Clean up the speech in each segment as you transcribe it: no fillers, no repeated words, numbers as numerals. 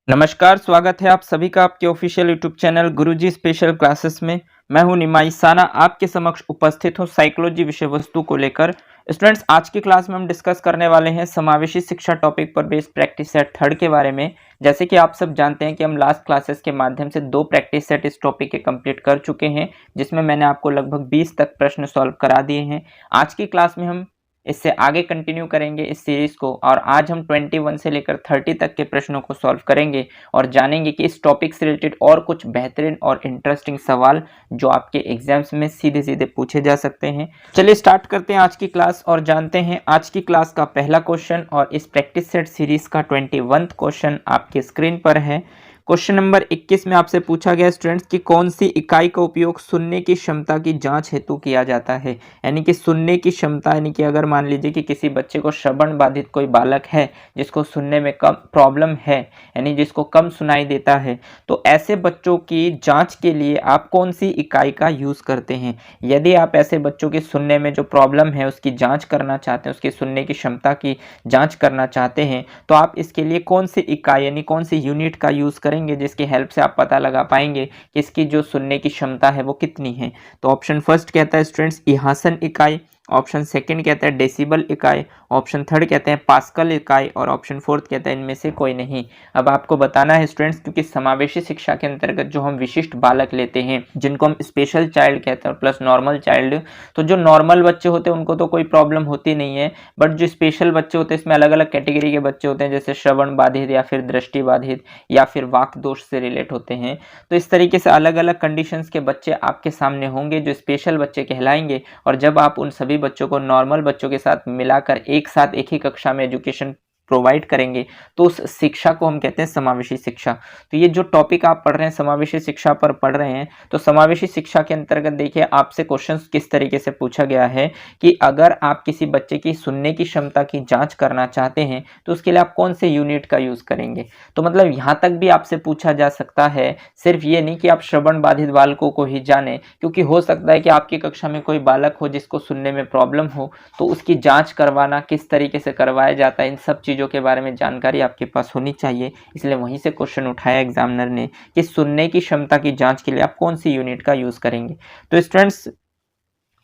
नमस्कार, स्वागत है आप सभी का आपके ऑफिशियल यूट्यूब चैनल गुरुजी स्पेशल क्लासेस में। मैं हूं निमाई साना, आपके समक्ष उपस्थित हूं साइकोलॉजी विषय वस्तु को लेकर। स्टूडेंट्स, आज की क्लास में हम डिस्कस करने वाले हैं समावेशी शिक्षा टॉपिक पर बेस्ड प्रैक्टिस सेट थर्ड के बारे में। जैसे कि आप सब जानते हैं कि हम लास्ट क्लासेस के माध्यम से 2 प्रैक्टिस सेट इस टॉपिक के कंप्लीट कर चुके हैं, जिसमें मैंने आपको लगभग 20 तक प्रश्न सॉल्व करा दिए हैं। आज की क्लास में हम इससे आगे कंटिन्यू करेंगे इस सीरीज को, और आज हम 21 से लेकर 30 तक के प्रश्नों को सॉल्व करेंगे और जानेंगे कि इस टॉपिक से रिलेटेड और कुछ बेहतरीन और इंटरेस्टिंग सवाल जो आपके एग्जाम्स में सीधे सीधे पूछे जा सकते हैं। चलिए स्टार्ट करते हैं आज की क्लास और जानते हैं आज की क्लास का पहला क्वेश्चन। और इस प्रैक्टिस सेट सीरीज का 21वां क्वेश्चन आपके स्क्रीन पर है। क्वेश्चन नंबर 21 में आपसे पूछा गया स्टूडेंट्स कि कौन सी इकाई का उपयोग सुनने की क्षमता की जांच हेतु किया जाता है। यानी कि सुनने की क्षमता, यानी कि अगर मान लीजिए कि किसी बच्चे को श्रवण बाधित कोई बालक है जिसको सुनने में कम प्रॉब्लम है, यानी जिसको कम सुनाई देता है, तो ऐसे बच्चों की जांच के लिए आप कौन सी इकाई का यूज़ करते हैं। यदि आप ऐसे बच्चों की सुनने में जो प्रॉब्लम है उसकी जाँच करना चाहते हैं, उसकी सुनने की क्षमता की जाँच करना चाहते हैं, तो आप इसके लिए कौन सी इकाई यानी कौन सी यूनिट का यूज़ करेंगे, जिसकी हेल्प से आप पता लगा पाएंगे कि इसकी जो सुनने की क्षमता है वो कितनी है। तो ऑप्शन फर्स्ट कहता है स्टूडेंट्स इहासन इकाई, ऑप्शन सेकंड कहता है डेसिबल इकाई, ऑप्शन थर्ड कहते हैं पास्कल इकाई, और ऑप्शन फोर्थ कहता है इनमें से कोई नहीं। अब आपको बताना है स्टूडेंट्स, क्योंकि समावेशी शिक्षा के अंतर्गत जो हम विशिष्ट बालक लेते हैं जिनको हम स्पेशल चाइल्ड कहते हैं प्लस नॉर्मल चाइल्ड, तो जो नॉर्मल बच्चे होते हैं उनको तो कोई प्रॉब्लम होती नहीं है, बट जो स्पेशल बच्चे होते हैं इसमें अलग अलग कैटेगरी के बच्चे होते हैं, जैसे श्रवण बाधित या फिर दृष्टि बाधित या फिर वाक दोष से रिलेट होते हैं। तो इस तरीके से अलग अलग कंडीशंस के बच्चे आपके सामने होंगे जो स्पेशल बच्चे कहलाएंगे, और जब आप उन सभी बच्चों को नॉर्मल बच्चों के साथ मिलाकर एक साथ एक ही कक्षा में एजुकेशन प्रोवाइड करेंगे तो उस शिक्षा को हम कहते हैं समावेशी शिक्षा। तो ये जो टॉपिक आप पढ़ रहे हैं समावेशी शिक्षा पर पढ़ रहे हैं, तो समावेशी शिक्षा के अंतर्गत देखिए आपसे क्वेश्चंस किस तरीके से पूछा गया है कि अगर आप किसी बच्चे की सुनने की क्षमता की जांच करना चाहते हैं तो उसके लिए आप कौन से यूनिट का यूज करेंगे। तो मतलब यहाँ तक भी आपसे पूछा जा सकता है, सिर्फ ये नहीं कि आप श्रवण बाधित बालकों को ही जाने, क्योंकि हो सकता है कि आपकी कक्षा में कोई बालक हो जिसको सुनने में प्रॉब्लम हो, तो उसकी जांच करवाना किस तरीके से करवाया जाता है, इन सब चीज़ों के बारे में जानकारी आपके पास होनी चाहिए। इसलिए वहीं से क्वेश्चन उठाया एग्जामिनर ने कि सुनने की क्षमता की जांच के लिए आप कौन सी यूनिट का यूज़ करेंगे। तो स्टूडेंट्स,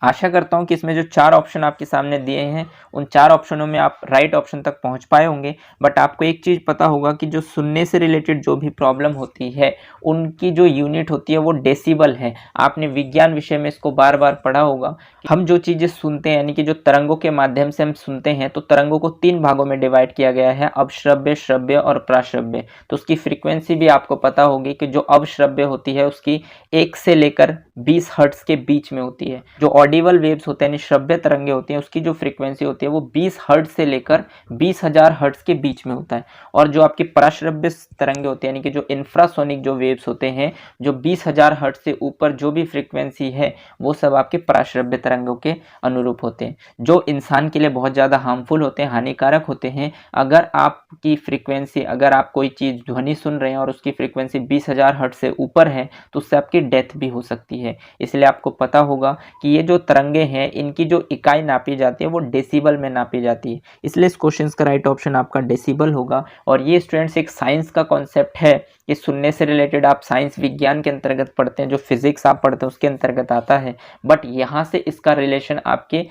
आशा करता हूं कि इसमें जो 4 ऑप्शन आपके सामने दिए हैं उन 4 ऑप्शनों में आप राइट ऑप्शन तक पहुंच पाए होंगे। बट आपको एक चीज़ पता होगा कि जो सुनने से रिलेटेड जो भी प्रॉब्लम होती है उनकी जो यूनिट होती है वो डेसिबल है। आपने विज्ञान विषय में इसको बार बार पढ़ा होगा। हम जो चीज़ें सुनते हैं, यानी कि जो तरंगों के माध्यम से हम सुनते हैं, तो तरंगों को 3 भागों में डिवाइड किया गया है, अवश्रव्य, श्रव्य और प्राश्रव्य। तो उसकी फ्रीक्वेंसी भी आपको पता होगी कि जो अवश्रव्य होती है उसकी 1 से लेकर 20 हर्ट्ज के बीच में होती है। जो ऑडिबल वेव्स होते हैं, श्रव्य तरंगे होती हैं, उसकी जो फ्रीक्वेंसी होती है वो 20 हर्ट्ज से लेकर 20,000 हर्ट्ज के बीच में होता है। और जो आपकी पराश्रव्य तरंगे होती है, यानी कि जो इंफ्रासोनिक जो वेव्स होते हैं, जो 20,000 हर्ट्ज से ऊपर जो भी फ्रीक्वेंसी है वो सब आपके पराश्रव्य तरंगों के अनुरूप होते हैं, जो इंसान के लिए बहुत ज़्यादा हार्मफुल होते हैं, हानिकारक होते हैं। अगर आपकी फ्रीक्वेंसी, अगर आप कोई चीज़ ध्वनि सुन रहे हैं और उसकी फ्रीक्वेंसी 20,000 हर्ट्ज से ऊपर है तो उससे आपकी डेथ भी हो सकती है। इसलिए आपको पता होगा कि ये जो तरंगे हैं इनकी जो इकाई नापी जाती है वो डेसिबल में नापी जाती है। इसलिए इस क्वेश्चन का राइट ऑप्शन आपका डेसिबल होगा। और ये स्टूडेंट्स एक साइंस का कॉन्सेप्ट है कि सुनने से रिलेटेड आप साइंस विज्ञान के अंतर्गत पढ़ते हैं, जो फिजिक्स आप पढ़ते हैं उसके अंतर्गत आता है, बट यहाँ से इसका रिलेशन आपके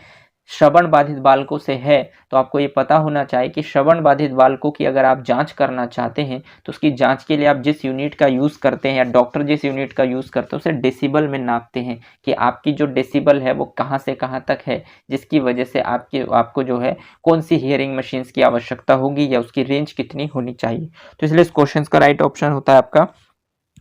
श्रवण बाधित बालकों से है। तो आपको ये पता होना चाहिए कि श्रवण बाधित बालकों की अगर आप जांच करना चाहते हैं तो उसकी जांच के लिए आप जिस यूनिट का यूज़ करते हैं या डॉक्टर जिस यूनिट का यूज़ करते हैं उसे डेसिबल में नापते हैं कि आपकी जो डेसिबल है वो कहाँ से कहाँ तक है, जिसकी वजह से आपको जो है कौन सी हियरिंग मशीन्स की आवश्यकता होगी या उसकी रेंज कितनी होनी चाहिए। तो इसलिए इस क्वेश्चन का राइट ऑप्शन होता है आपका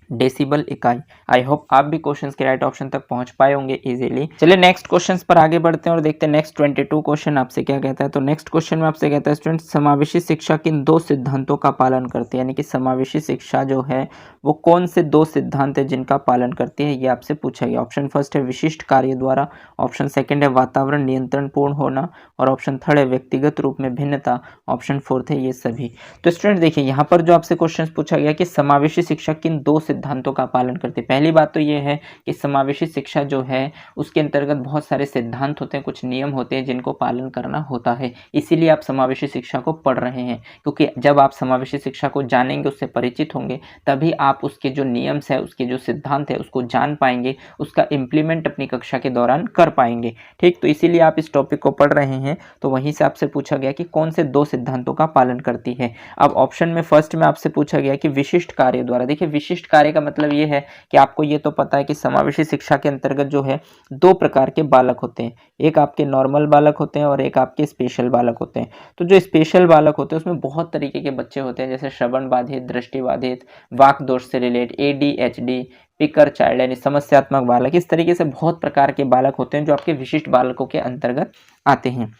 डेसिबल इकाई। आई होप आप भी क्वेश्चंस के राइट ऑप्शन तक पहुंच पाए होंगे इजीली। चलिए नेक्स्ट क्वेश्चंस पर आगे बढ़ते हैं और देखते हैं नेक्स्ट 22 क्वेश्चन आपसे क्या कहता है। तो नेक्स्ट क्वेश्चन में आपसे कहता है स्टूडेंट समावेशी शिक्षा किन 2 सिद्धांतों का पालन करती है। यानी कि समावेशी शिक्षा जो है वो कौन से 2 सिद्धांत है जिनका पालन करती है, ये आपसे पूछा गया। ऑप्शन फर्स्ट है विशिष्ट कार्य द्वारा, ऑप्शन सेकेंड है वातावरण नियंत्रण पूर्ण होना, और ऑप्शन थर्ड है व्यक्तिगत रूप में भिन्नता, ऑप्शन फोर्थ है ये सभी। तो स्टूडेंट देखिए यहाँ पर जो आपसे क्वेश्चन पूछा गया कि समावेशी शिक्षा किन 2 सिद्धांतों का पालन करती है। पहली बात तो ये है कि समावेशी शिक्षा जो है उसके अंतर्गत बहुत सारे सिद्धांत होते हैं, कुछ नियम होते हैं जिनको पालन करना होता है, इसीलिए आप समावेशी शिक्षा को पढ़ रहे हैं। क्योंकि जब आप समावेशी शिक्षा को जानेंगे, उससे परिचित होंगे, तभी आप उसके जो नियम्स है, उसके जो सिद्धांत है उसको जान पाएंगे, उसका इम्प्लीमेंट अपनी कक्षा के दौरान कर पाएंगे। ठीक, तो इसीलिए आप इस टॉपिक को पढ़ रहे हैं। तो वहीं से आपसे पूछा गया कि कौन से 2 सिद्धांतों का पालन करती है। अब ऑप्शन में फर्स्ट में आपसे पूछा गया कि विशिष्ट कार्य द्वारा। देखिए, विशिष्ट कार्य का मतलब ये है कि आपको ये तो पता है कि समावेशी शिक्षा के अंतर्गत जो है 2 प्रकार के बालक होते हैं, एक आपके नॉर्मल बालक होते हैं और एक आपके स्पेशल बालक होते हैं। तो जो स्पेशल बालक होते हैं उसमें बहुत तरीके के बच्चे होते हैं, जैसे श्रवण बाधित, दृष्टि बाधित, वाक दोष से रिलेट, ADHD, पिकर चाइल्ड यानी समस्यात्मक बालक, इस तरीके से बहुत प्रकार के बालक होते हैं जो आपके विशिष्ट बालकों के अंतर्गत आते हैं।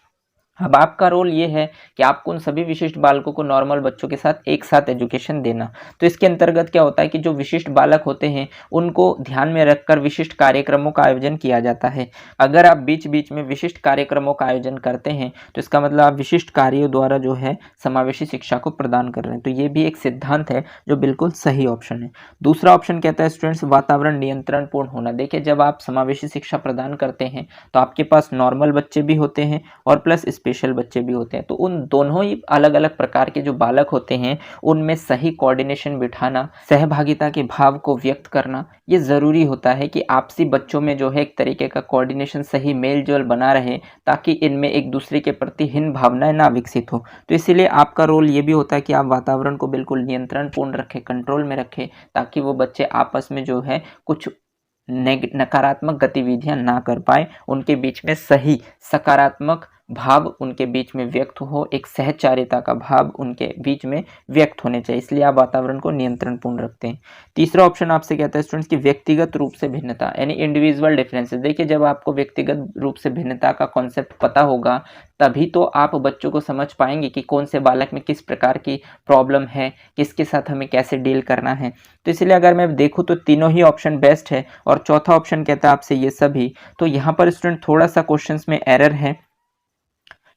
अब आपका रोल ये है कि आपको उन सभी विशिष्ट बालकों को नॉर्मल बच्चों के साथ एक साथ एजुकेशन देना। तो इसके अंतर्गत क्या होता है कि जो विशिष्ट बालक होते हैं उनको ध्यान में रखकर विशिष्ट कार्यक्रमों का आयोजन किया जाता है। अगर आप बीच बीच में विशिष्ट कार्यक्रमों का आयोजन करते हैं तो इसका मतलब आप विशिष्ट कार्यों द्वारा जो है समावेशी शिक्षा को प्रदान कर रहे हैं। तो ये भी एक सिद्धांत है जो बिल्कुल सही ऑप्शन है। दूसरा ऑप्शन कहता है स्टूडेंट्स वातावरण नियंत्रण पूर्ण होना। देखिए, जब आप समावेशी शिक्षा प्रदान करते हैं तो आपके पास नॉर्मल बच्चे भी होते हैं और प्लस स्पेशल बच्चे भी होते हैं। तो उन दोनों ही अलग अलग प्रकार के जो बालक होते हैं उनमें सही कोऑर्डिनेशन बिठाना, सहभागिता के भाव को व्यक्त करना, ये ज़रूरी होता है कि आपसी बच्चों में जो है एक तरीके का कोऑर्डिनेशन, सही मेल जोल बना रहे, ताकि इनमें एक दूसरे के प्रति हीन भावनाएं ना विकसित हो। तो इसीलिए आपका रोल ये भी होता है कि आप वातावरण को बिल्कुल नियंत्रण पूर्ण रखें, कंट्रोल में रखें, ताकि वो बच्चे आपस में जो है कुछ नकारात्मक गतिविधियां ना कर पाए, उनके बीच में सही सकारात्मक भाव उनके बीच में व्यक्त हो, एक सहचारिता का भाव उनके बीच में व्यक्त होने चाहिए, इसलिए आप वातावरण को नियंत्रण पूर्ण रखते हैं। तीसरा ऑप्शन आपसे कहता है स्टूडेंट्स की व्यक्तिगत रूप से भिन्नता यानी इंडिविजुअल डिफरेंसेस। देखिए, जब आपको व्यक्तिगत रूप से भिन्नता का कॉन्सेप्ट पता होगा तभी तो आप बच्चों को समझ पाएंगे कि कौन से बालक में किस प्रकार की प्रॉब्लम है, किसके साथ हमें कैसे डील करना है। तो इसलिए अगर मैं देखूँ तो तीनों ही ऑप्शन बेस्ट है। और चौथा ऑप्शन कहता है आपसे ये सभी। तो यहाँ पर स्टूडेंट थोड़ा सा क्वेश्चंस में एरर है,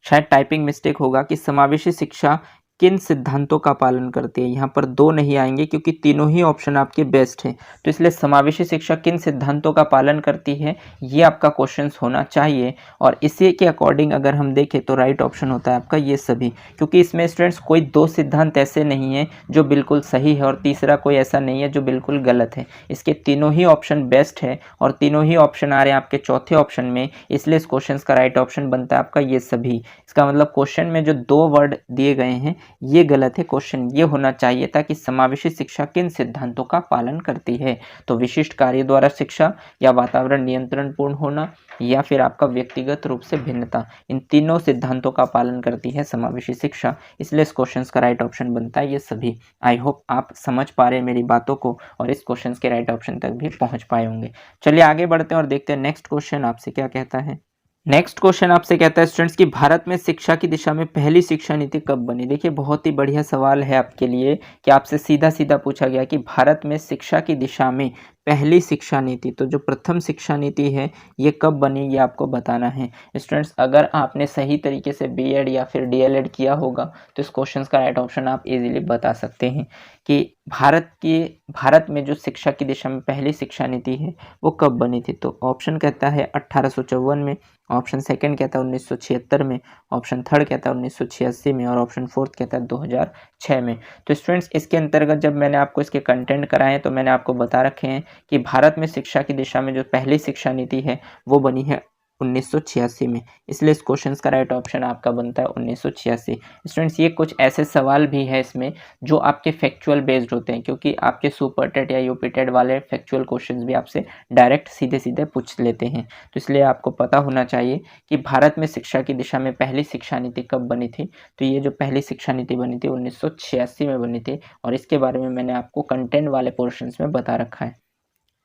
शायद टाइपिंग मिस्टेक होगा कि समावेशी शिक्षा किन सिद्धांतों का पालन करती है। यहाँ पर 2 नहीं आएंगे क्योंकि तीनों ही ऑप्शन आपके बेस्ट हैं। तो इसलिए समावेशी शिक्षा किन सिद्धांतों का पालन करती है ये आपका क्वेश्चन होना चाहिए। और इसी के अकॉर्डिंग अगर हम देखें तो राइट ऑप्शन होता है आपका ये सभी, क्योंकि इसमें स्टूडेंट्स कोई 2 सिद्धांत ऐसे नहीं है जो बिल्कुल सही है और तीसरा कोई ऐसा नहीं है जो बिल्कुल गलत है। इसके तीनों ही ऑप्शन बेस्ट है और तीनों ही ऑप्शन आ रहे हैं आपके चौथे ऑप्शन में, इसलिए इस क्वेश्चन का राइट ऑप्शन बनता है आपका ये सभी। इसका मतलब क्वेश्चन में जो 2 वर्ड दिए गए हैं ये गलत है। क्वेश्चन ये होना चाहिए था कि समावेशी शिक्षा किन सिद्धांतों का पालन करती है। तो विशिष्ट कार्य द्वारा शिक्षा, या वातावरण नियंत्रण पूर्ण होना, या फिर आपका व्यक्तिगत रूप से भिन्नता, इन तीनों सिद्धांतों का पालन करती है समावेशी शिक्षा, इसलिए इस क्वेश्चन का राइट ऑप्शन बनता है ये सभी। आई होप आप समझ पा रहे हैं मेरी बातों को और इस क्वेश्चन के राइट ऑप्शन तक भी पहुंच पाए होंगे। चलिए आगे बढ़ते हैं और देखते हैं नेक्स्ट क्वेश्चन आपसे क्या कहता है। नेक्स्ट क्वेश्चन आपसे कहता है स्टूडेंट्स कि भारत में शिक्षा की दिशा में पहली शिक्षा नीति कब बनी। देखिए, बहुत ही बढ़िया सवाल है आपके लिए कि आपसे सीधा सीधा पूछा गया कि भारत में शिक्षा की दिशा में पहली शिक्षा नीति, तो जो प्रथम शिक्षा नीति है ये कब बनी ये आपको बताना है। स्टूडेंट्स, अगर आपने सही तरीके से बीएड या फिर डीएलएड किया होगा तो इस क्वेश्चन का राइट ऑप्शन आप इजीली बता सकते हैं कि भारत में जो शिक्षा की दिशा में पहली शिक्षा नीति है वो कब बनी थी। तो ऑप्शन कहता है 1854 में, ऑप्शन सेकंड कहता है 1976 में, ऑप्शन थर्ड कहता है 1986 में और ऑप्शन फोर्थ कहता है 2006 में। तो स्टूडेंट्स, इसके अंतर्गत जब मैंने आपको इसके कंटेंट कराए तो मैंने आपको बता रखे हैं कि भारत में शिक्षा की दिशा में जो पहली शिक्षा नीति है वो बनी है 1986 में, इसलिए इस क्वेश्चन का राइट ऑप्शन आपका बनता है 1986। स्टूडेंट्स, ये कुछ ऐसे सवाल भी है इसमें जो आपके फैक्चुअल बेस्ड होते हैं, क्योंकि आपके सुपर टेट या यूपी टेट वाले फैक्चुअल क्वेश्चंस भी आपसे डायरेक्ट सीधे सीधे पूछ लेते हैं। तो इसलिए आपको पता होना चाहिए कि भारत में शिक्षा की दिशा में पहली शिक्षा नीति कब बनी थी। तो ये जो पहली शिक्षा नीति बनी थी 1986 में बनी थी और इसके बारे में मैंने आपको कंटेंट वाले पोर्शंस में बता रखा है।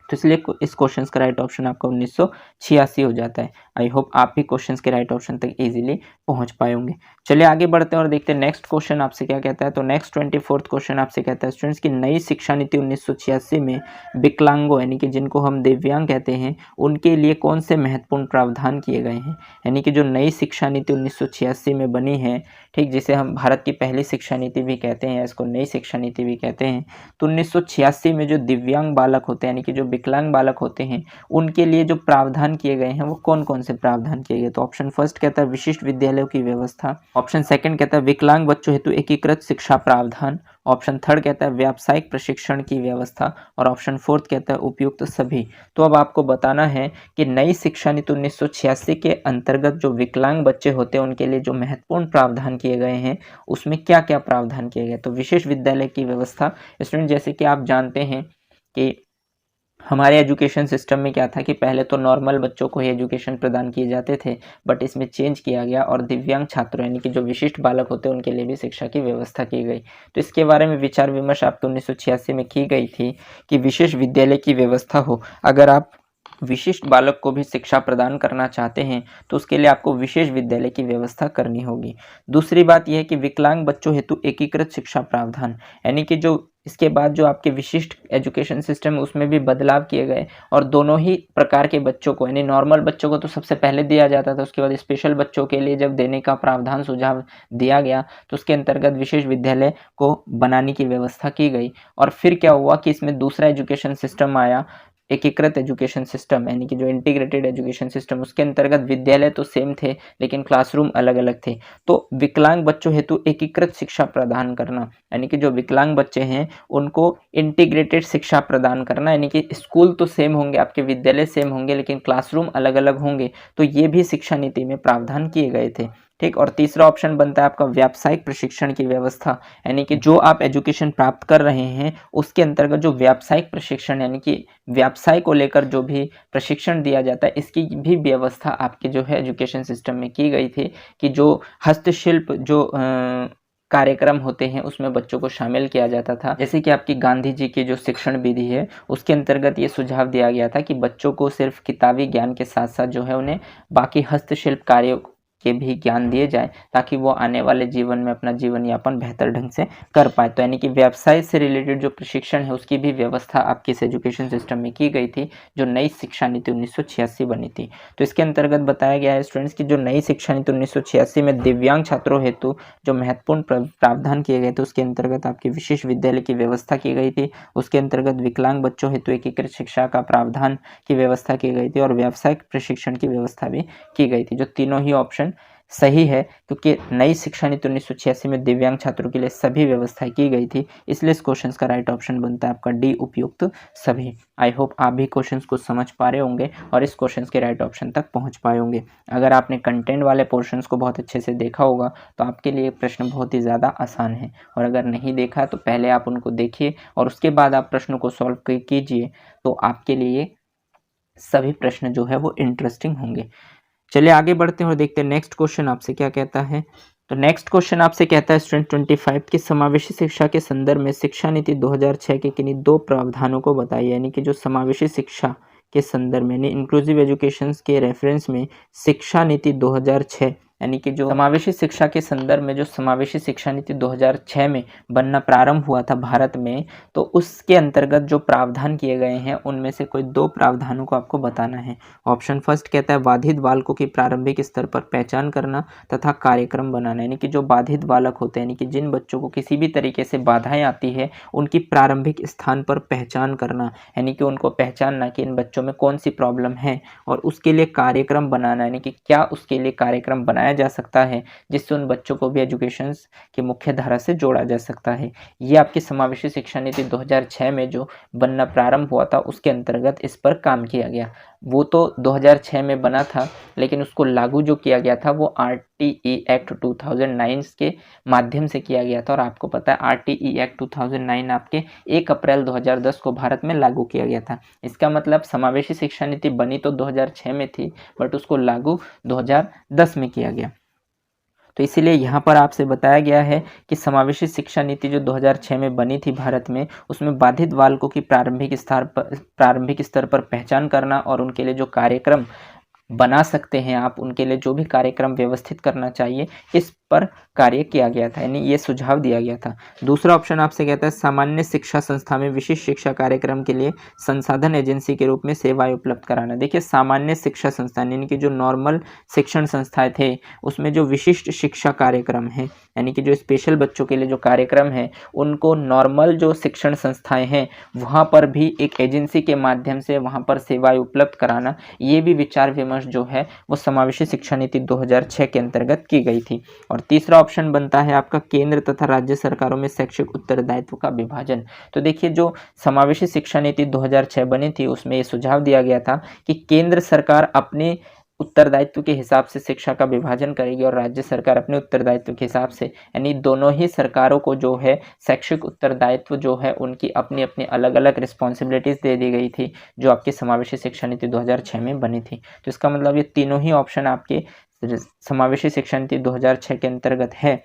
तो इसलिए इस क्वेश्चन का राइट ऑप्शन आपका 1986 हो जाता है। आई होप आप भी क्वेश्चन के राइट ऑप्शन तक इजीली पहुंच पाए होंगे। चलिए आगे बढ़ते हैं और देखते हैं नेक्स्ट क्वेश्चन आपसे क्या कहता है। तो नेक्स्ट 24th क्वेश्चन आपसे कहता है स्टूडेंट्स की नई शिक्षा नीति 1986 में विकलांगों यानी कि जिनको हम दिव्यांग कहते हैं उनके लिए कौन से महत्वपूर्ण प्रावधान किए गए हैं। यानी कि जो नई शिक्षा नीति 1986 में बनी है, ठीक, जिसे हम भारत की पहली शिक्षा नीति भी कहते हैं, इसको नई शिक्षा नीति भी कहते हैं। तो 1986 में जो दिव्यांग बालक होते हैं यानी कि जो विकलांग बालक होते हैं उनके लिए जो प्रावधान किए गए हैं वो कौन कौन से प्रावधान किए गए। तो ऑप्शन फर्स्ट कहता है विशिष्ट विद्यालयों की व्यवस्था, ऑप्शन सेकंड कहता है विकलांग बच्चों हेतु एकीकृत शिक्षा प्रावधान, ऑप्शन थर्ड कहता है व्यावसायिक प्रशिक्षण की व्यवस्था और ऑप्शन फोर्थ कहता है उपयुक्त सभी। तो अब आपको बताना है कि नई शिक्षा नीति 1986 के अंतर्गत जो विकलांग बच्चे होते हैं उनके लिए जो महत्वपूर्ण प्रावधान किए गए हैं उसमें क्या क्या प्रावधान किए गए। तो विशेष विद्यालय की व्यवस्था, स्टूडेंट जैसे कि आप जानते हैं कि हमारे एजुकेशन सिस्टम में क्या था कि पहले तो नॉर्मल बच्चों को ही एजुकेशन प्रदान किए जाते थे, बट इसमें चेंज किया गया और दिव्यांग छात्रों यानी कि जो विशिष्ट बालक होते हैं उनके लिए भी शिक्षा की व्यवस्था की गई। तो इसके बारे में विचार विमर्श आपको 1986 में की गई थी कि विशेष विद्यालय की व्यवस्था हो। अगर आप विशिष्ट बालक को भी शिक्षा प्रदान करना चाहते हैं तो उसके लिए आपको विशेष विद्यालय की व्यवस्था करनी होगी। दूसरी बात यह है कि विकलांग बच्चों हेतु एकीकृत शिक्षा प्रावधान, यानी कि जो इसके बाद जो आपके विशिष्ट एजुकेशन सिस्टम है उसमें भी बदलाव किए गए और दोनों ही प्रकार के बच्चों को, यानी नॉर्मल बच्चों को तो सबसे पहले दिया जाता था, उसके बाद स्पेशल बच्चों के लिए जब देने का प्रावधान सुझाव दिया गया तो उसके अंतर्गत विशेष विद्यालय को बनाने की व्यवस्था की गई। और फिर क्या हुआ कि इसमें दूसरा एजुकेशन सिस्टम आया, एकीकृत एजुकेशन सिस्टम, यानी कि जो इंटीग्रेटेड एजुकेशन सिस्टम, उसके अंतर्गत विद्यालय तो सेम थे लेकिन क्लासरूम अलग अलग थे। तो विकलांग बच्चों हेतु एकीकृत शिक्षा प्रदान करना, यानी कि जो विकलांग बच्चे हैं उनको इंटीग्रेटेड शिक्षा प्रदान करना, यानी कि स्कूल तो सेम होंगे, आपके विद्यालय सेम होंगे लेकिन क्लासरूम अलग अलग होंगे। तो ये भी शिक्षा नीति में प्रावधान किए गए थे, ठीक। और तीसरा ऑप्शन बनता है आपका व्यावसायिक प्रशिक्षण की व्यवस्था, यानी कि जो आप एजुकेशन प्राप्त कर रहे हैं उसके अंतर्गत जो व्यावसायिक प्रशिक्षण यानी कि व्यवसाय को लेकर जो भी प्रशिक्षण दिया जाता है इसकी भी व्यवस्था आपके जो है एजुकेशन सिस्टम में की गई थी कि जो हस्तशिल्प जो कार्यक्रम होते हैं उसमें बच्चों को शामिल किया जाता था। जैसे कि आपकी गांधी जी की जो शिक्षण विधि है उसके अंतर्गत ये सुझाव दिया गया था कि बच्चों को सिर्फ किताबी ज्ञान के साथ साथ जो है उन्हें बाकी हस्तशिल्प कार्यों के भी ज्ञान दिए जाए ताकि वो आने वाले जीवन में अपना जीवन यापन बेहतर ढंग से कर पाए। तो यानी कि व्यवसाय से रिलेटेड जो प्रशिक्षण है उसकी भी व्यवस्था आपके इस एजुकेशन सिस्टम में की गई थी जो नई शिक्षा नीति 1986 बनी थी। तो इसके अंतर्गत बताया गया है स्टूडेंट्स की जो नई शिक्षा नीति 1986 में दिव्यांग छात्रों हेतु जो महत्वपूर्ण प्रावधान किए गए थे उसके अंतर्गत आपकी विशेष विद्यालय की व्यवस्था की गई थी, उसके अंतर्गत विकलांग बच्चों हेतु एकीकृत शिक्षा का प्रावधान की व्यवस्था की गई थी और व्यावसायिक प्रशिक्षण की व्यवस्था भी की गई थी। जो तीनों ही ऑप्शन सही है क्योंकि नई शिक्षा नीति 1986 में दिव्यांग छात्रों के लिए सभी व्यवस्थाएं की गई थी, इसलिए इस क्वेश्चन का राइट ऑप्शन बनता है आपका डी उपयुक्त सभी। आई होप आप भी क्वेश्चंस को समझ पा रहे होंगे और इस क्वेश्चन के राइट ऑप्शन तक पहुंच पाए होंगे। अगर आपने कंटेंट वाले पोर्शंस को बहुत अच्छे से देखा होगा तो आपके लिए प्रश्न बहुत ही ज़्यादा आसान है, और अगर नहीं देखा तो पहले आप उनको देखिए और उसके बाद आप प्रश्नों को सॉल्व कीजिए, तो आपके लिए सभी प्रश्न जो है वो इंटरेस्टिंग होंगे। चलिए आगे बढ़ते हैं और देखते हैं नेक्स्ट क्वेश्चन आपसे क्या कहता है। तो नेक्स्ट क्वेश्चन आपसे कहता है स्टूडेंट 25 की समावेशी शिक्षा के संदर्भ में शिक्षा नीति 2006 के किन्हीं दो प्रावधानों को बताइए। यानी कि जो समावेशी शिक्षा के संदर्भ में यानी इंक्लूसिव एजुकेशन के रेफरेंस में शिक्षा नीति 2006 यानी कि जो समावेशी शिक्षा के संदर्भ में जो समावेशी शिक्षा नीति 2006 में बनना प्रारंभ हुआ था भारत में, तो उसके अंतर्गत जो प्रावधान किए गए हैं उनमें से कोई दो प्रावधानों को आपको बताना है। ऑप्शन फर्स्ट कहता है बाधित बालकों की प्रारंभिक स्तर पर पहचान करना तथा कार्यक्रम बनाना, यानी कि जो बाधित बालक होते हैं यानी कि जिन बच्चों को किसी भी तरीके से बाधाएं आती है उनकी प्रारंभिक स्थान पर पहचान करना, यानी कि उनको पहचानना कि इन बच्चों में कौन सी प्रॉब्लम है और उसके लिए कार्यक्रम बनाना, यानी कि क्या उसके लिए कार्यक्रम बनाया जा सकता है जिससे उन बच्चों को भी एजुकेशन की मुख्य धारा से जोड़ा जा सकता है। ये आपकी समावेशी शिक्षा नीति 2006 में जो बनना प्रारंभ हुआ था उसके अंतर्गत इस पर काम किया गया। वो तो 2006 में बना था लेकिन उसको लागू जो किया गया था वो RTE एक्ट 2009 के माध्यम से किया गया था, और आपको पता है RTE एक्ट 2009 आपके 1 अप्रैल 2010 को भारत में लागू किया गया था। इसका मतलब समावेशी शिक्षा नीति बनी तो 2006 में थी बट उसको लागू 2010 में किया गया। तो इसीलिए यहाँ पर आपसे बताया गया है कि समावेशी शिक्षा नीति जो 2006 में बनी थी भारत में, उसमें बाधित बालकों की प्रारंभिक स्तर पर पहचान करना और उनके लिए जो कार्यक्रम बना सकते हैं आप, उनके लिए जो भी कार्यक्रम व्यवस्थित करना चाहिए, इस पर कार्य किया गया था, यानी ये सुझाव दिया गया था। दूसरा ऑप्शन आपसे कहता है सामान्य शिक्षा संस्था में विशिष्ट शिक्षा कार्यक्रम के लिए संसाधन एजेंसी के रूप में सेवाएं उपलब्ध कराना। देखिए, सामान्य शिक्षा संस्थान यानी कि जो नॉर्मल शिक्षण संस्थाएं थे, उसमें जो विशिष्ट शिक्षा कार्यक्रम है, यानी कि जो स्पेशल बच्चों के लिए जो कार्यक्रम है, उनको नॉर्मल जो शिक्षण संस्थाएं हैं वहाँ पर भी एक एजेंसी के माध्यम से वहाँ पर सेवाएं उपलब्ध कराना, ये भी विचार विमर्श जो है वो समावेशी शिक्षा नीति 2006 के अंतर्गत की गई थी। और तीसरा ऑप्शन बनता है आपका केंद्र तथा राज्य सरकारों में शैक्षिक उत्तरदायित्व का विभाजन। तो देखिए, जो समावेशी शिक्षा नीति 2006 बनी थी, उसमें ये सुझाव दिया गया था कि केंद्र सरकार अपने उत्तरदायित्व के हिसाब से शिक्षा का विभाजन करेगी और राज्य सरकार अपने उत्तरदायित्व के हिसाब से, यानी दोनों ही सरकारों को जो है शैक्षिक उत्तरदायित्व जो है उनकी अपनी अपनी अलग अलग रिस्पॉन्सिबिलिटीज़ दे दी गई थी, जो आपकी समावेशी शिक्षा नीति 2006 में बनी थी। तो इसका मतलब ये तीनों ही ऑप्शन आपके समावेशी शिक्षा नीति 2006 के अंतर्गत है,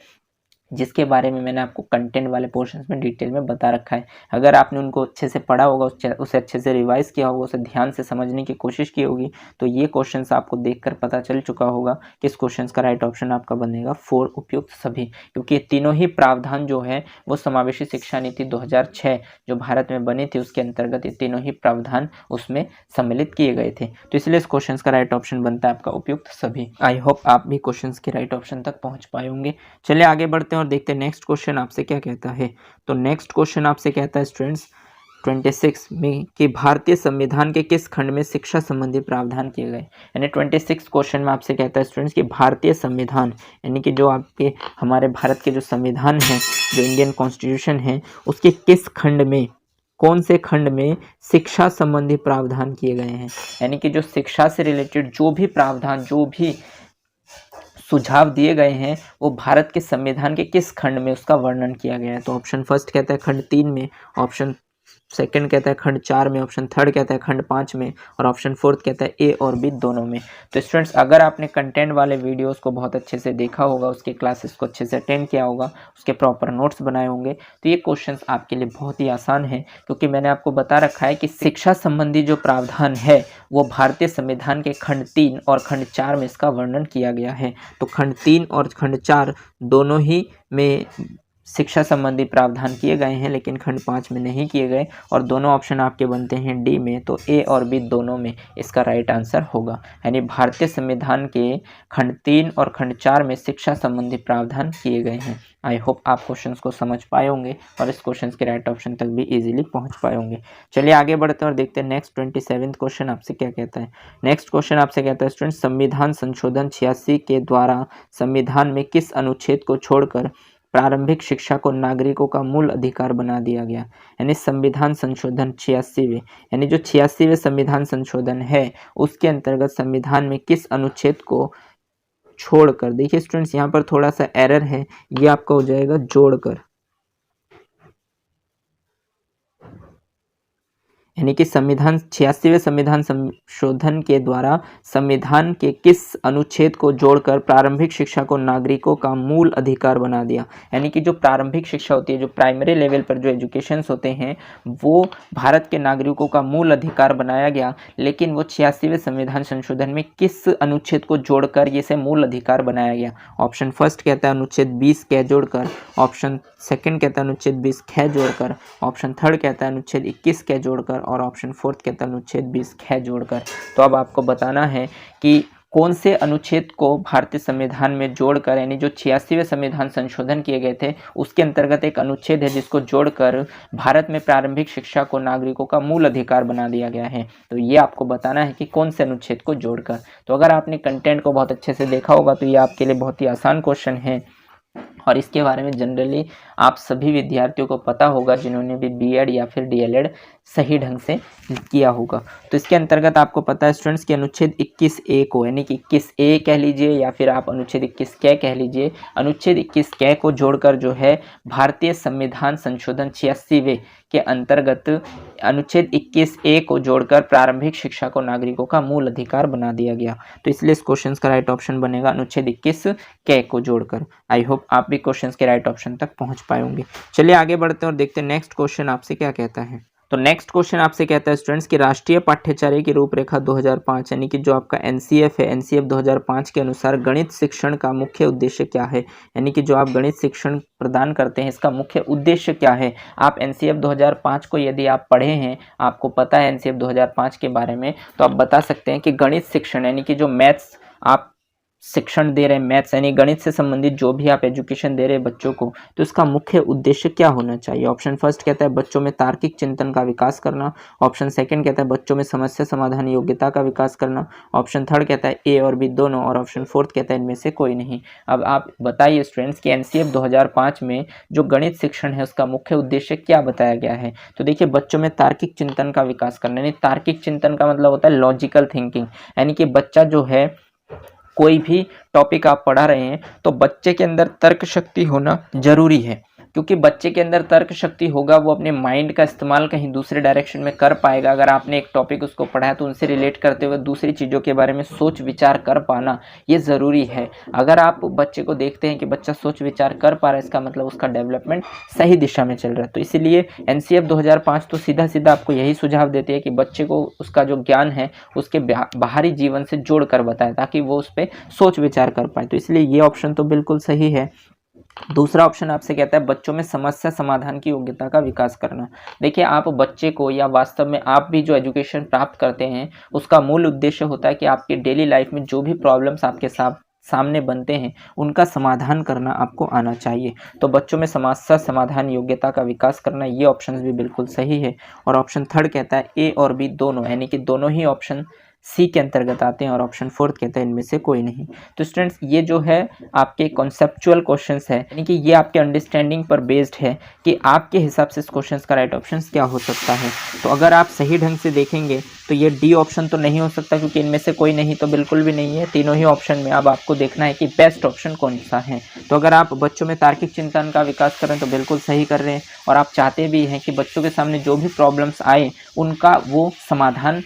जिसके बारे में मैंने आपको कंटेंट वाले पोर्शंस में डिटेल में बता रखा है। अगर आपने उनको अच्छे से पढ़ा होगा, उसे अच्छे से रिवाइज किया होगा, उसे ध्यान से समझने की कोशिश की होगी, तो ये क्वेश्चंस आपको देखकर पता चल चुका होगा कि इस क्वेश्चंस का राइट ऑप्शन आपका बनेगा 4 उपयुक्त सभी, क्योंकि ये तीनों ही प्रावधान जो है वो समावेशी शिक्षा नीति 2006 जो भारत में बनी थी उसके अंतर्गत ये तीनों ही प्रावधान उसमें सम्मिलित किए गए थे। तो इसलिए इस क्वेश्चन का राइट ऑप्शन बनता है आपका उपयुक्त सभी। आई होप आप भी क्वेश्चन के राइट ऑप्शन तक पहुँच पाए होंगे। चलिए आगे बढ़ते हैं और देखते हैं नेक्स्ट क्वेश्चन आपसे क्या कहता है। तो नेक्स्ट क्वेश्चन आपसे कहता है स्टूडेंट्स 26 में कि भारतीय संविधान के किस खंड में शिक्षा संबंधी प्रावधान किए गए। यानी 26 क्वेश्चन में आपसे कहता है स्टूडेंट्स कि भारतीय संविधान यानी कि जो आपके हमारे भारत के जो संविधान है, जो इंडियन कॉन्स्टिट्यूशन है, उसके किस खंड में, कौन से खंड में शिक्षा संबंधी प्रावधान किए गए हैं। यानी कि जो शिक्षा से रिलेटेड जो भी प्रावधान, जो भी सुझाव दिए गए हैं, वो भारत के संविधान के किस खंड में उसका वर्णन किया गया है। तो ऑप्शन फर्स्ट कहता है खंड 3 में, ऑप्शन सेकंड कहता है खंड 4 में, ऑप्शन थर्ड कहता है खंड 5 में और ऑप्शन फोर्थ कहता है ए और बी दोनों में। तो स्टूडेंट्स, अगर आपने कंटेंट वाले वीडियोस को बहुत अच्छे से देखा होगा, उसके क्लासेस को अच्छे से अटेंड किया होगा, उसके प्रॉपर नोट्स बनाए होंगे, तो ये क्वेश्चंस आपके लिए बहुत ही आसान है, क्योंकि मैंने आपको बता रखा है कि शिक्षा संबंधी जो प्रावधान है वो भारतीय संविधान के खंड 3 और खंड 4 में इसका वर्णन किया गया है। तो खंड 3 और खंड 4 दोनों ही में शिक्षा संबंधी प्रावधान किए गए हैं, लेकिन खंड 5 में नहीं किए गए और दोनों ऑप्शन आपके बनते हैं डी में। तो ए और बी दोनों में इसका राइट आंसर होगा। यानी भारतीय संविधान के खंड 3 और खंड 4 में शिक्षा संबंधी प्रावधान किए गए हैं। आई होप आप क्वेश्चंस को समझ पाए होंगे और इस क्वेश्चंस के राइट ऑप्शन तक भी इजीली पहुंच पाए होंगे। चलिए आगे बढ़ते हैं और देखते हैं नेक्स्ट 27वां क्वेश्चन आपसे क्या कहता है। नेक्स्ट क्वेश्चन आपसे कहता है स्टूडेंट, संविधान संशोधन 86 के द्वारा संविधान में किस अनुच्छेद को छोड़कर प्रारंभिक शिक्षा को नागरिकों का मूल अधिकार बना दिया गया। यानी संविधान संशोधन 86वें, यानी जो 86वें संविधान संशोधन है उसके अंतर्गत संविधान में किस अनुच्छेद को छोड़कर, देखिए स्टूडेंट्स यहाँ पर थोड़ा सा एरर है, ये आपका हो जाएगा जोड़कर, यानी कि संविधान 86वें संविधान संशोधन के द्वारा संविधान के किस अनुच्छेद को जोड़कर प्रारंभिक शिक्षा को नागरिकों का मूल अधिकार बना दिया। यानी कि जो प्रारंभिक शिक्षा होती है, जो प्राइमरी लेवल पर जो एजुकेशंस होते हैं, वो भारत के नागरिकों का मूल अधिकार बनाया गया, लेकिन वो 86वें संविधान संशोधन में किस अनुच्छेद को जोड़कर इसे मूल अधिकार बनाया गया। ऑप्शन फर्स्ट कहता है अनुच्छेद 20 क जोड़कर, ऑप्शन सेकंड कहता है अनुच्छेद 20 ख जोड़कर, ऑप्शन थर्ड कहता है अनुच्छेद 21 क जोड़कर और ऑप्शन फोर्थ कहता है अनुच्छेद 20 ख जोड़कर। तो अब आपको बताना है कि कौन से अनुच्छेद को भारतीय संविधान में जोड़कर, यानी जो 86वें संविधान संशोधन किए गए थे उसके अंतर्गत एक अनुच्छेद है जिसको जोड़कर भारत में प्रारंभिक शिक्षा को नागरिकों का मूल अधिकार बना दिया गया है। तो ये आपको बताना है कि कौन से अनुच्छेद को जोड़कर। तो अगर आपने कंटेंट को बहुत अच्छे से देखा होगा तो ये आपके लिए बहुत ही आसान क्वेश्चन है और इसके बारे में जनरली आप सभी विद्यार्थियों को पता होगा जिन्होंने भी बीएड या फिर डीएलएड सही ढंग से किया होगा। तो इसके अंतर्गत आपको पता है स्टूडेंट्स कि अनुच्छेद 21A को, यानी कि 21A कह लीजिए या फिर आप अनुच्छेद 21 क कह लीजिए, अनुच्छेद 21 क को जोड़कर जो है भारतीय संविधान संशोधन 86वें के अंतर्गत अनुच्छेद 21A को जोड़कर प्रारंभिक शिक्षा को नागरिकों का मूल अधिकार बना दिया गया। तो इसलिए इस क्वेश्चन का राइट ऑप्शन बनेगा अनुच्छेद 21K को जोड़कर। आई होप आप भी क्वेश्चन के राइट ऑप्शन तक पहुंच पाए होंगे। चलिए आगे बढ़ते हैं और देखते हैं नेक्स्ट क्वेश्चन आपसे क्या कहता है। तो नेक्स्ट क्वेश्चन आपसे कहता है स्टूडेंट्स कि राष्ट्रीय पाठ्यचर्या की रूपरेखा 2005 यानी कि जो आपका एनसीएफ है, एनसीएफ 2005 के अनुसार गणित शिक्षण का मुख्य उद्देश्य क्या है, यानी कि जो आप गणित शिक्षण प्रदान करते हैं इसका मुख्य उद्देश्य क्या है। आप एनसीएफ 2005 को यदि आप पढ़े हैं, आपको पता है एनसीएफ 2005 के बारे में, तो आप बता सकते हैं कि गणित शिक्षण यानी कि जो मैथ्स आप शिक्षण दे रहे हैं, मैथ्स यानी गणित से संबंधित जो भी आप एजुकेशन दे रहे हैं बच्चों को, तो इसका मुख्य उद्देश्य क्या होना चाहिए। ऑप्शन फर्स्ट कहता है बच्चों में तार्किक चिंतन का विकास करना। ऑप्शन सेकंड कहता है बच्चों में समस्या समाधान योग्यता का विकास करना। ऑप्शन थर्ड कहता है ए और बी दोनों, और ऑप्शन फोर्थ कहता है इनमें से कोई नहीं। अब आप बताइए स्टूडेंट्स कि एनसीएफ 2005 में जो गणित शिक्षण है उसका मुख्य उद्देश्य क्या बताया गया है। तो देखिए, बच्चों में तार्किक चिंतन का विकास करना, यानी तार्किक चिंतन का मतलब होता है लॉजिकल थिंकिंग, यानी कि बच्चा जो है कोई भी टॉपिक आप पढ़ा रहे हैं तो बच्चे के अंदर तर्क शक्ति होना जरूरी है, क्योंकि बच्चे के अंदर तर्क शक्ति होगा वो अपने माइंड का इस्तेमाल कहीं दूसरे डायरेक्शन में कर पाएगा। अगर आपने एक टॉपिक उसको पढ़ा है तो उनसे रिलेट करते हुए दूसरी चीज़ों के बारे में सोच विचार कर पाना ये ज़रूरी है। अगर आप बच्चे को देखते हैं कि बच्चा सोच विचार कर पा रहा है, इसका मतलब उसका डेवलपमेंट सही दिशा में चल रहा है। तो इसीलिए एनसीएफ 2005 तो सीधा सीधा आपको यही सुझाव देती है कि बच्चे को उसका जो ज्ञान है उसके बाहरी जीवन से जोड़ कर बताए ताकि वो उस पर सोच विचार कर पाए। तो इसलिए ये ऑप्शन तो बिल्कुल सही है। दूसरा ऑप्शन आपसे कहता है बच्चों में समस्या समाधान की योग्यता का विकास करना। देखिए, आप बच्चे को या वास्तव में आप भी जो एजुकेशन प्राप्त करते हैं उसका मूल उद्देश्य होता है कि आपकी डेली लाइफ में जो भी प्रॉब्लम्स आपके सामने बनते हैं उनका समाधान करना आपको आना चाहिए। तो बच्चों में समस्या समाधान योग्यता का विकास करना, ये ऑप्शन भी बिल्कुल सही है। और ऑप्शन थर्ड कहता है ए और बी दोनों, यानी कि दोनों ही ऑप्शन सी के अंतर्गत आते हैं, और ऑप्शन फोर्थ कहता है इनमें से कोई नहीं। तो स्टूडेंट्स, ये जो है आपके कॉन्सेप्चुअल क्वेश्चंस है, यानी कि ये आपके अंडरस्टैंडिंग पर बेस्ड है कि आपके हिसाब से इस क्वेश्चंस का राइट ऑप्शन क्या हो सकता है। तो अगर आप सही ढंग से देखेंगे तो ये डी ऑप्शन तो नहीं हो सकता, क्योंकि इनमें से कोई नहीं तो बिल्कुल भी नहीं है। तीनों ही ऑप्शन में अब आपको देखना है कि बेस्ट ऑप्शन कौन सा है। तो अगर आप बच्चों में तार्किक चिंतन का विकास करें तो बिल्कुल सही कर रहे हैं, और आप चाहते भी हैं कि बच्चों के सामने जो भी प्रॉब्लम्स आए उनका वो समाधान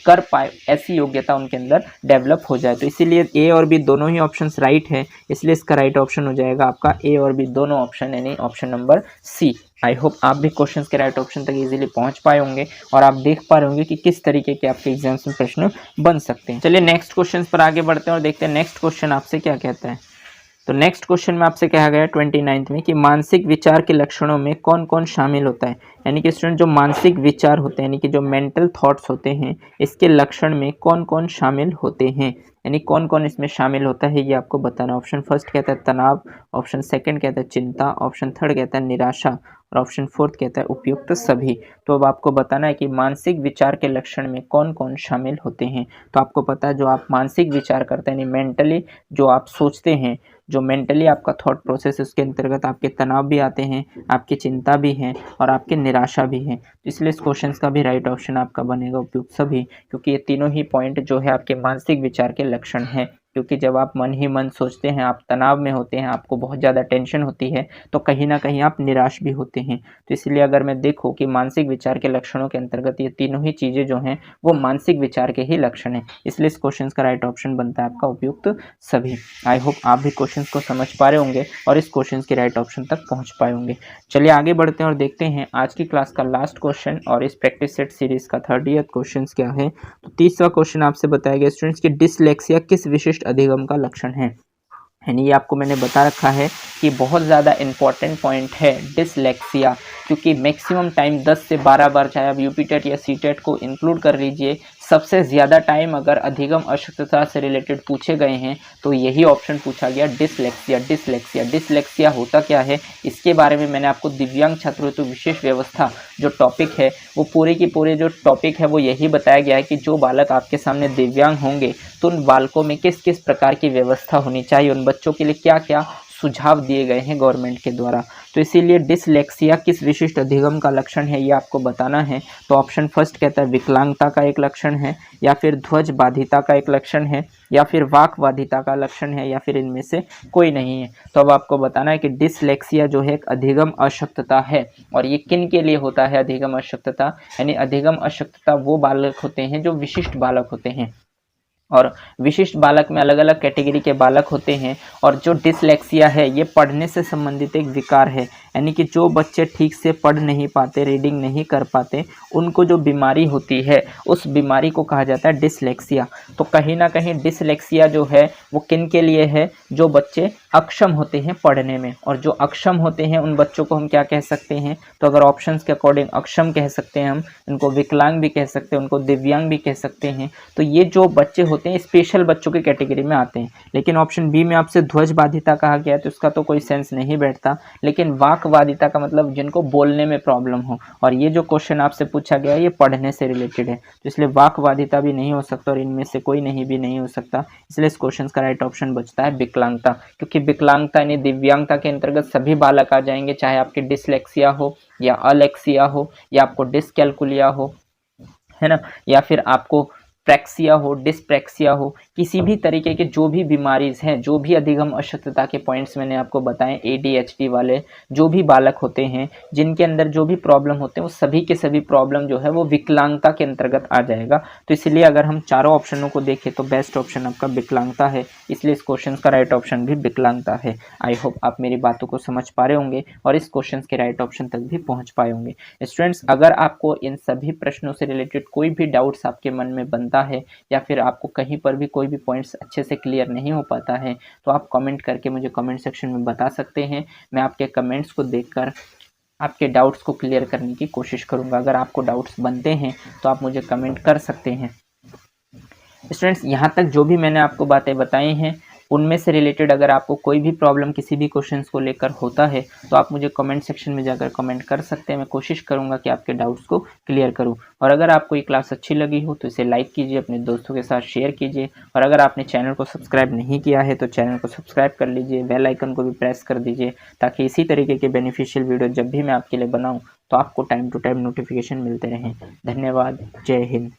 कर पाए, ऐसी योग्यता उनके अंदर डेवलप हो जाए। तो इसीलिए ए और बी दोनों ही ऑप्शंस राइट है, इसलिए इसका राइट ऑप्शन हो जाएगा आपका ए और बी दोनों ऑप्शन, यानी option number C. I hope आप भी क्वेश्चंस के राइट ऑप्शन तक इजीली पहुंच पाए होंगे और आप देख पा रहे होंगे कि किस तरीके के आपके एग्जाम्स में प्रश्न बन सकते हैं। चलिए नेक्स्ट क्वेश्चन पर आगे बढ़ते हैं और देखते हैं नेक्स्ट क्वेश्चन आपसे क्या कहता है। तो नेक्स्ट क्वेश्चन में आपसे कहा गया है 29 में कि मानसिक विचार के लक्षणों में कौन कौन शामिल होता है। यानी कि स्टूडेंट, जो मानसिक विचार होते हैं यानी कि जो मेंटल थॉट्स होते हैं, इसके लक्षण में कौन कौन शामिल होते हैं, यानी कौन कौन इसमें शामिल होता है ये आपको बताना। ऑप्शन फर्स्ट कहता है तनाव, ऑप्शन सेकंड कहता है चिंता, ऑप्शन थर्ड कहता है निराशा, और ऑप्शन फोर्थ कहता है उपयुक्त सभी। तो अब आपको बताना है कि मानसिक विचार के लक्षण में कौन कौन शामिल होते हैं। तो आपको पता है जो आप मानसिक विचार करते हैं, यानी मेंटली जो आप सोचते हैं, जो मेंटली आपका थॉट प्रोसेस, उसके अंतर्गत आपके तनाव भी आते हैं, आपकी चिंता भी है और आपकी निराशा भी है। तो इसलिए इस क्वेश्चन का भी राइट ऑप्शन आपका बनेगा उपयुक्त सभी, क्योंकि ये तीनों ही पॉइंट जो है आपके मानसिक विचार के लक्षण हैं। क्योंकि जब आप मन ही मन सोचते हैं, आप तनाव में होते हैं, आपको बहुत ज़्यादा टेंशन होती है, तो कहीं ना कहीं आप निराश भी होते हैं। तो इसलिए अगर मैं देखूँ कि मानसिक विचार के लक्षणों के अंतर्गत ये तीनों ही चीज़ें जो हैं वो मानसिक विचार के ही लक्षण हैं, इसलिए इस क्वेश्चन का राइट ऑप्शन बनता है आपका उपयुक्त सभी। आई होप आप भी क्वेश्चन को समझ पा रहे होंगे और इस क्वेश्चन के राइट ऑप्शन तक पहुँच पाए होंगे। चलिए आगे बढ़ते हैं और देखते हैं आज की क्लास का लास्ट क्वेश्चन और इस प्रैक्टिस सेट सीरीज का 30th क्वेश्चन क्या है। तो 30वां क्वेश्चन आपसे बताया गया स्टूडेंट्स की डिसलेक्सिया किस विशिष्ट अधिगम का लक्षण है। यानी ये आपको मैंने बता रखा है कि बहुत ज़्यादा इंपॉर्टेंट पॉइंट है डिसलेक्सिया, क्योंकि मैक्सिमम टाइम 10 से 12 बार, चाहे आप यूपीटेट या सीटेट को इंक्लूड कर लीजिए, सबसे ज़्यादा टाइम अगर अधिगम अशक्तता से रिलेटेड पूछे गए हैं तो यही ऑप्शन पूछा गया, डिसलेक्सिया। डिसलेक्सिया डिसलेक्सिया होता क्या है, इसके बारे में मैंने आपको दिव्यांग छात्रों हेतु विशेष व्यवस्था जो टॉपिक है वो पूरे की पूरे जो टॉपिक है वो यही बताया गया है कि जो बालक आपके सामने दिव्यांग होंगे तो उन बालकों में किस किस प्रकार की व्यवस्था होनी चाहिए, उन बच्चों के लिए क्या क्या सुझाव दिए गए हैं गवर्नमेंट के द्वारा। तो इसीलिए डिसलेक्सिया किस विशिष्ट अधिगम का लक्षण है ये आपको बताना है। तो ऑप्शन फर्स्ट कहता है विकलांगता का एक लक्षण है, या फिर ध्वज बाधिता का एक लक्षण है, या फिर वाक बाधिता का लक्षण है, या फिर इनमें से कोई नहीं है। तो अब आपको बताना है कि डिसलेक्सिया जो है एक अधिगम अशक्तता है, और ये किन के लिए होता है अधिगम अशक्तता, यानी अधिगम अशक्तता वो बालक होते हैं जो विशिष्ट बालक होते हैं, और विशिष्ट बालक में अलग अलग कैटेगरी के बालक होते हैं। और जो डिसलेक्सिया है ये पढ़ने से संबंधित एक विकार है, यानी कि जो बच्चे ठीक से पढ़ नहीं पाते, रीडिंग नहीं कर पाते, उनको जो बीमारी होती है उस बीमारी को कहा जाता है डिसलेक्सिया। तो कहीं ना कहीं डिसलेक्सिया जो है वो किन के लिए है, जो बच्चे अक्षम होते हैं पढ़ने में, और जो अक्षम होते हैं उन बच्चों को हम क्या कह सकते हैं, तो अगर ऑप्शंस के अकॉर्डिंग अक्षम कह सकते हैं हम, उनको विकलांग भी कह सकते हैं, उनको दिव्यांग भी कह सकते हैं। तो ये जो बच्चे होते हैं स्पेशल बच्चों की कैटेगरी में आते हैं। लेकिन ऑप्शन बी में आपसे ध्वज बाधिता कहा गया है तो इसका तो कोई सेंस नहीं बैठता। लेकिन वाक बाधिता का मतलब जिनको बोलने में प्रॉब्लम हो, और ये जो क्वेश्चन आपसे पूछा गया है ये पढ़ने से रिलेटेड है, तो इसलिए वाक बाधिता भी नहीं हो सकता और इनमें से कोई नहीं भी नहीं हो सकता। इसलिए इस क्वेश्चन का राइट ऑप्शन बचता है विकलांगता, क्योंकि विकलांगता यानी दिव्यांगता के अंतर्गत सभी बालक आ जाएंगे, चाहे आपकी डिसलेक्सिया हो या अलेक्सिया हो या आपको डिसकैलकुलिया हो, है ना, या फिर आपको प्रैक्सिया हो, डिसप्रैक्सिया हो, किसी भी तरीके के जो भी बीमारीज हैं, जो भी अधिगम अशक्तता के पॉइंट्स मैंने आपको बताए, ADHD वाले जो भी बालक होते हैं, जिनके अंदर जो भी प्रॉब्लम होते हैं वो सभी के सभी प्रॉब्लम जो है वो विकलांगता के अंतर्गत आ जाएगा। तो इसलिए अगर हम चारों ऑप्शनों को देखें तो बेस्ट ऑप्शन आपका विकलांगता है, इसलिए इस क्वेश्चन का राइट ऑप्शन भी विकलांगता है। आई होप आप मेरी बातों को समझ पा रहे होंगे और इस क्वेश्चन के राइट ऑप्शन तक भी पहुंच पाए होंगे। स्टूडेंट्स, अगर आपको इन सभी प्रश्नों से रिलेटेड कोई भी डाउट्स आपके मन में बनता है, या फिर आपको कहीं पर भी कोई भी पॉइंट्स अच्छे से क्लियर नहीं हो पाता है, तो आप कमेंट करके मुझे कमेंट सेक्शन में बता सकते हैं। मैं आपके कमेंट्स को देखकर आपके डाउट्स को क्लियर करने की कोशिश करूंगा। अगर आपको डाउट्स बनते हैं तो आप मुझे कमेंट कर सकते हैं। स्टूडेंट्स, यहाँ तक जो भी मैंने आपको बातें बताई हैं उनमें से रिलेटेड अगर आपको कोई भी प्रॉब्लम किसी भी क्वेश्चंस को लेकर होता है तो आप मुझे कमेंट सेक्शन में जाकर कमेंट कर सकते हैं। मैं कोशिश करूंगा कि आपके डाउट्स को क्लियर करूं। और अगर आपको ये क्लास अच्छी लगी हो तो इसे लाइक कीजिए, अपने दोस्तों के साथ शेयर कीजिए, और अगर आपने चैनल को सब्सक्राइब नहीं किया है तो चैनल को सब्सक्राइब कर लीजिए, बेल आइकन को भी प्रेस कर दीजिए, ताकि इसी तरीके के बेनिफिशियल वीडियो जब भी मैं आपके लिए बनाऊँ तो आपको टाइम टू टाइम नोटिफिकेशन मिलते रहें। धन्यवाद। जय हिंद।